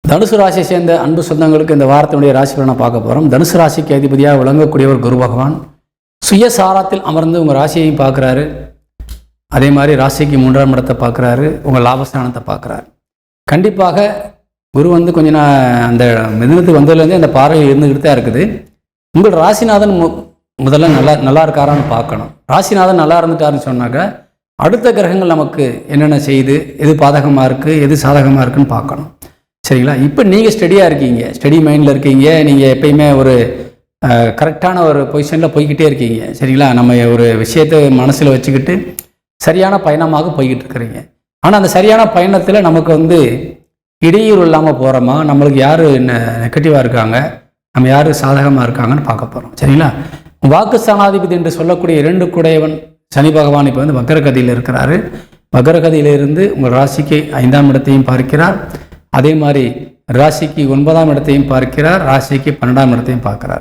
தனுசு ராசியை சேர்ந்த அன்பு சொந்தங்களுக்கு இந்த வாரத்தினுடைய ராசி பலனை பார்க்க போகிறோம். தனுசு ராசிக்கு அதிபதியாக விளங்கக்கூடியவர் குரு பகவான் சுயசாரத்தில் அமர்ந்து உங்கள் ராசியையும் பார்க்குறாரு. அதே மாதிரி ராசிக்கு 3ஆம் இடத்தை பார்க்குறாரு, உங்கள் லாபஸ்தானத்தை பார்க்குறாரு. கண்டிப்பாக குரு கொஞ்சம் அந்த மிதுனத்துக்கு வந்ததுலேருந்தே அந்த பார்வையில் இருந்துக்கிட்டு தான் இருக்குது. உங்கள் ராசிநாதன் முதல்ல நல்லா இருக்காரான்னு பார்க்கணும். ராசிநாதன் நல்லா இருந்துட்டாருன்னு சொன்னாக்க அடுத்த கிரகங்கள் நமக்கு என்னென்ன செய்யுது, எது பாதகமாக இருக்குது, எது சாதகமாக இருக்குன்னு பார்க்கணும். சரிங்களா? இப்போ நீங்கள் ஸ்டடியாக இருக்கீங்க, ஸ்டடி மைண்டில் இருக்கீங்க, நீங்கள் எப்பயுமே ஒரு கரெக்டான ஒரு பொசிஷனில் போய்கிட்டே இருக்கீங்க. சரிங்களா? நம்ம ஒரு விஷயத்தை மனசில் வச்சுக்கிட்டு சரியான பயணமாக போய்கிட்டு இருக்கிறீங்க. ஆனால் அந்த சரியான பயணத்தில் நமக்கு இடையூறு இல்லாமல் போகிறோமா, நம்மளுக்கு யார் நெகட்டிவாக இருக்காங்க, நம்ம யார் சாதகமாக இருக்காங்கன்னு பார்க்க போகிறோம். சரிங்களா? வாக்கு ஸ்தானாதிபதி என்று சொல்லக்கூடிய 2 குடையவன் சனி பகவான் இப்போ வக்கரகதியில் இருக்கிறாரு. வக்கரகதியிலிருந்து உங்கள் ராசிக்கு 5ஆம் இடத்தையும் பார்க்கிறார். அதே மாதிரி ராசிக்கு 9ஆம் இடத்தையும் பார்க்கிறார், ராசிக்கு 12ஆம் இடத்தையும் பார்க்கிறார்.